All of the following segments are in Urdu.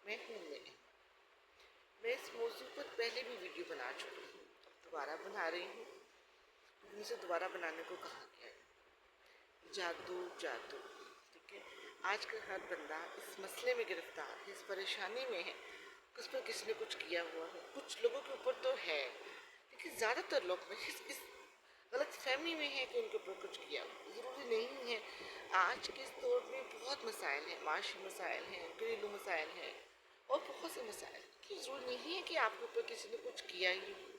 میں ہوں میں اس موضوع پر پہلے بھی ویڈیو بنا چکی ہوں، اب دوبارہ بنا رہی ہوں کیونکہ مجھے دوبارہ بنانے کو کہا گیا ہے۔ جادو جادو، ٹھیک ہے، آج کل ہر بندہ اس مسئلے میں گرفتار ہے، اس پریشانی میں ہے کہ اس پر کسی نے کچھ کیا ہوا ہے۔ کچھ لوگوں کے اوپر تو ہے، لیکن زیادہ تر لوگ میں اس غلط فہمی میں ہے کہ ان کے اوپر کچھ کیا ہوا۔ ضروری نہیں ہے۔ آج کے اس دور میں بہت مسائل ہیں، معاشی مسائل ہیں، گھریلو مسائل ہیں اور بہت سے مسائل ہیں کہ ضروری نہیں ہے کہ آپ کے اوپر کسی نے کچھ کیا ہی ہو۔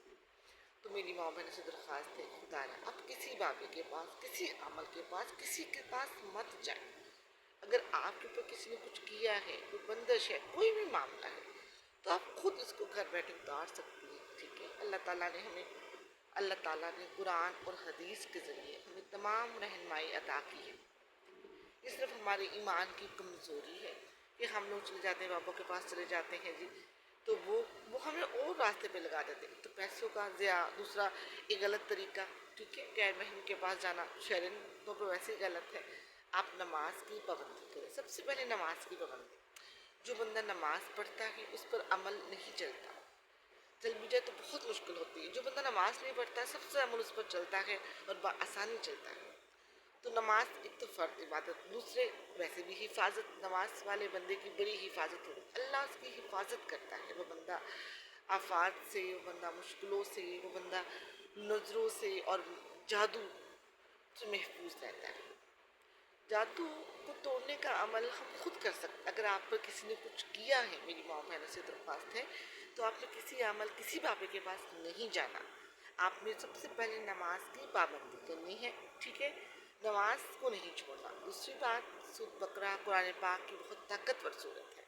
تو میری ماں بہنوں سے درخواست ہے، خدا نہ آپ کسی بابے کے پاس، کسی عمل کے پاس، کسی کے پاس مت جائیں۔ اگر آپ کے اوپر کسی نے کچھ کیا ہے، کوئی بندش ہے، کوئی بھی معاملہ ہے، تو آپ خود اس کو گھر بیٹھے اتار سکتی ہیں، ٹھیک ہے۔ اللہ تعالیٰ نے قرآن اور حدیث کے ذریعے ہمیں تمام رہنمائی عطا کی ہے۔ یہ صرف ہمارے ایمان کی کمزوری ہے کہ ہم لوگ چلے جاتے ہیں، بابا کے پاس چلے جاتے ہیں جی، تو وہ ہمیں اور راستے پہ لگا دیتے ہیں، تو پیسوں کا ضیاع، دوسرا ایک غلط طریقہ، ٹھیک ہے، غیر محرم کے پاس جانا شرعاً تو ویسے ہی غلط ہے۔ آپ نماز کی پابندی کریں، سب سے پہلے نماز کی پابندی۔ جو بندہ نماز پڑھتا ہے اس پر عمل نہیں چلتا، چل بھی جائے تو بہت مشکل ہوتی ہے۔ جو بندہ نماز نہیں پڑھتا سب سے عمل اس پر چلتا ہے اور بآسانی چلتا ہے۔ تو نماز ایک تو فرض عبادت، دوسرے ویسے بھی حفاظت، نماز والے بندے کی بڑی حفاظت ہوتی ہے، اللہ اس کی حفاظت کرتا ہے۔ وہ بندہ آفات سے، وہ بندہ مشکلوں سے، وہ بندہ نظروں سے اور جادو سے محفوظ رہتا ہے۔ جادو کو توڑنے کا عمل ہم خود کر سکتے ہیں۔ اگر آپ پر کسی نے کچھ کیا ہے، میری ماں بہنوں سے درخواست ہے، تو آپ نے کسی عمل، کسی بابے کے پاس نہیں جانا۔ آپ نے سب سے پہلے نماز کی پابندی کرنی ہے، ٹھیک ہے، نماز کو نہیں چھوڑنا۔ دوسری بات، سورۃ بقرہ قرآن پاک کی بہت طاقتور سورت ہے۔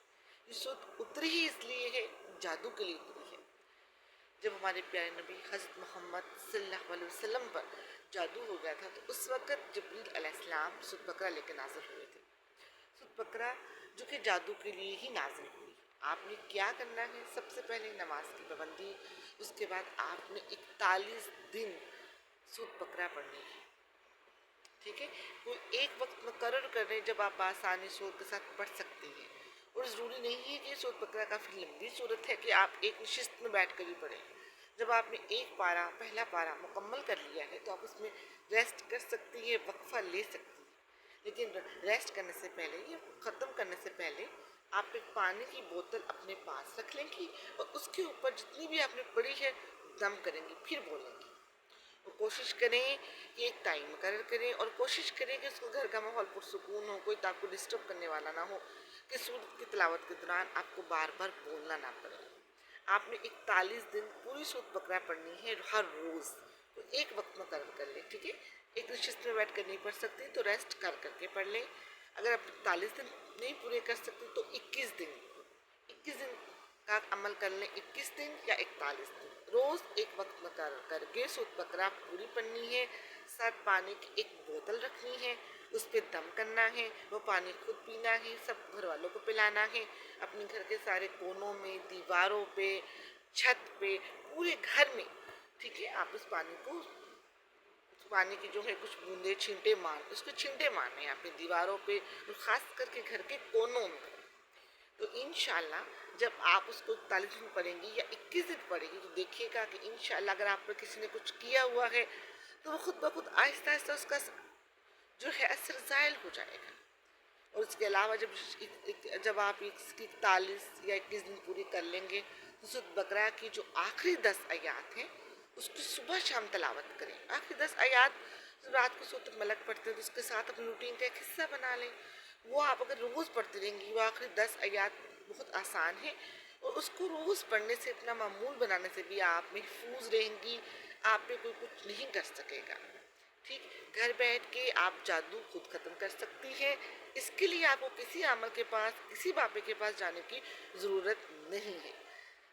یہ سورت اتری ہی اس لیے ہے، جادو کے لیے اتری ہے۔ جب ہمارے پیارے نبی حضرت محمد صلی اللہ علیہ وسلم پر جادو ہو گیا تھا، تو اس وقت جبریل علیہ السلام سورۃ بقرہ لے کے نازل ہوئے تھے۔ سورۃ بقرہ جو کہ جادو کے لیے ہی نازل ہوئی۔ آپ نے کیا کرنا ہے؟ سب سے پہلے نماز کی پابندی، اس کے بعد آپ نے 41 دن سورۃ بقرہ پڑھنی ہے، ٹھیک ہے۔ کوئی ایک وقت مقرر کر رہے جب آپ بآسانی سورت کے ساتھ پڑھ سکتے ہیں، اور ضروری نہیں ہے کہ سورۃ بقرہ کافی لمبی سورت ہے کہ آپ ایک نشست میں بیٹھ کر ہی پڑھیں۔ جب آپ نے ایک پارہ، پہلا پارہ مکمل کر لیا ہے تو آپ اس میں ریسٹ کر سکتی ہیں، وقفہ لے سکتی ہیں، لیکن ریسٹ کرنے سے پہلے یا ختم کرنے سے پہلے آپ ایک پانی کی بوتل اپنے پاس رکھ لیں گی اور اس کے اوپر جتنی بھی آپ نے پڑھی ہے دم کریں گی، پھر بولیں گی۔ اور کوشش کریں کہ ایک ٹائم مقرر کریں، اور کوشش کریں کہ اس کو گھر کا ماحول پرسکون ہو، کوئی آپ کو ڈسٹرب کرنے والا نہ ہو، کہ سورت کی تلاوت کے دوران آپ کو بار بار بولنا نہ پڑے۔ آپ نے 41 دن پوری سورۃ بقرہ پڑھنی ہے ہر روز، تو ایک وقت مقرر کر لیں، ٹھیک ہے۔ ایک نشست میں بیٹھ کر نہیں پڑھ سکتی تو ریسٹ کر کر کے پڑھ لیں۔ اگر آپ 41 دن نہیں پورے کر سکتی تو 21 دن کا عمل کر لیں، 21 دن یا 41 دن، روز ایک وقت مقرر کر کے سورۃ بقرہ پوری پڑھنی ہے۔ ساتھ پانی کی ایک بوتل رکھنی ہے، اس پہ دم کرنا ہے، وہ پانی خود پینا ہے، سب گھر والوں کو پلانا ہے، اپنے گھر کے سارے کونوں میں، دیواروں پہ، چھت پہ، پورے گھر میں، ٹھیک ہے۔ آپ اس پانی کی جو ہے کچھ بوندے اس کو چھینٹے مارنے ہیں اپنی دیواروں پہ، خاص کر کے گھر کے کونوں میں۔ تو انشاءاللہ جب آپ اس کو 41 دن پڑھیں گی یا 21 دن پڑھیں گی تو دیکھیے گا کہ انشاءاللہ اگر آپ پر کسی نے کچھ کیا ہوا ہے تو وہ خود بخود آہستہ آہستہ اس کا جو ہے اثر زائل ہو جائے گا۔ اور اس کے علاوہ جب آپ اس کی 41 یا 21 دن پوری کر لیں گے تو سورۃ بقرہ کی جو آخری 10 آیات ہیں اس کی صبح شام تلاوت کریں۔ آخری 10 آیات جب رات کو سورۃ الملک پڑھتے ہیں تو اس کے ساتھ اپنی روٹین کا ایک حصہ بنا لیں۔ وہ آپ اگر روز پڑھتے رہیں گی، وہ آخری 10 آیات بہت آسان ہے، اور اس کو روز پڑھنے سے، اپنا معمول بنانے سے بھی آپ محفوظ رہیں گی، آپ پہ کوئی کچھ نہیں کر سکے گا، ٹھیک۔ گھر بیٹھ کے آپ جادو خود ختم کر سکتی ہیں۔ اس کے لیے آپ کو کسی عامل کے پاس، کسی بابے کے پاس جانے کی ضرورت نہیں ہے۔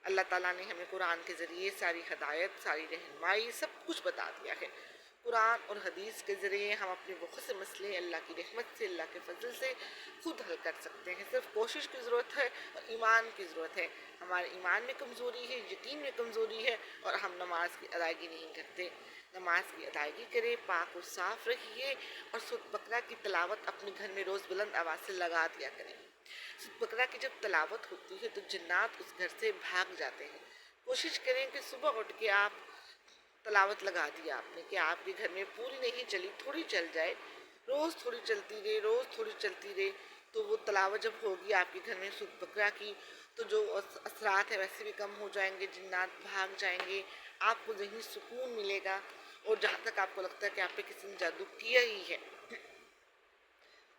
اللہ تعالیٰ نے ہمیں قرآن کے ذریعے ساری ہدایت، ساری رہنمائی، سب کچھ بتا دیا ہے۔ قرآن اور حدیث کے ذریعے ہم اپنے بہت سے مسئلے اللہ کی رحمت سے، اللہ کے فضل سے خود حل کر سکتے ہیں۔ صرف کوشش کی ضرورت ہے اور ایمان کی ضرورت ہے۔ ہمارے ایمان میں کمزوری ہے، یقین میں کمزوری ہے، اور ہم نماز کی ادائیگی نہیں کرتے۔ نماز کی ادائیگی کریں، پاک اور صاف رہیے، اور سورۃ بقرہ کی تلاوت اپنے گھر میں روز بلند آواز سے لگا دیا کریں۔ سورۃ بقرہ کی جب تلاوت ہوتی ہے تو جنات اس گھر سے بھاگ جاتے ہیں. کوشش کریں کہ صبح اٹھ کے آپ تلاوت لگا دیا آپ نے کہ آپ کے گھر میں پوری نہیں چلی تھوڑی چل جائے, روز تھوڑی چلتی رہے, روز تھوڑی چلتی رہے, تو وہ تلاوت جب ہوگی آپ کے گھر میں سورۃ بقرہ کی تو جو اثرات ہیں ویسے بھی کم ہو جائیں گے, جنات بھاگ جائیں گے, آپ کو ذہنی سکون ملے گا. اور جہاں تک آپ کو لگتا ہے کہ آپ پہ کسی نے جادو کیا ہی ہے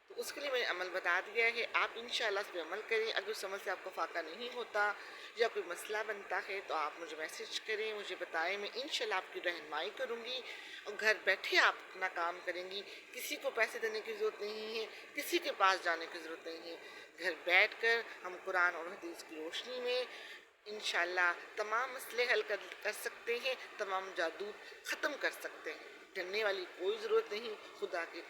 تو اس کے لیے میں نے عمل بتا دیا ہے, آپ انشاءاللہ اس پہ عمل کریں. اگر اس عمل سے آپ کو فائدہ نہیں ہوتا یا کوئی مسئلہ بنتا ہے تو آپ مجھے میسج کریں, مجھے بتائیں, میں انشاءاللہ آپ کی رہنمائی کروں گی اور گھر بیٹھے آپ اپنا کام کریں گی. کسی کو پیسے دینے کی ضرورت نہیں ہے, کسی کے پاس جانے کی ضرورت نہیں ہے. گھر بیٹھ کر ہم قرآن اور حدیث کی روشنی میں انشاءاللہ تمام مسئلے حل کر سکتے ہیں, تمام جادو ختم کر سکتے ہیں. ڈرنے والی کوئی ضرورت نہیں. خدا کے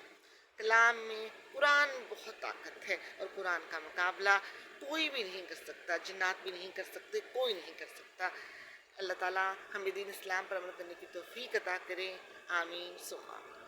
کلام میں قرآن بہت طاقت ہے اور قرآن کا مقابلہ کوئی بھی نہیں کر سکتا, جنات بھی نہیں کر سکتے, کوئی نہیں کر سکتا. اللہ تعالیٰ ہمیں دین اسلام پر عمل کرنے کی توفیق عطا کریں. آمین ثم آمین.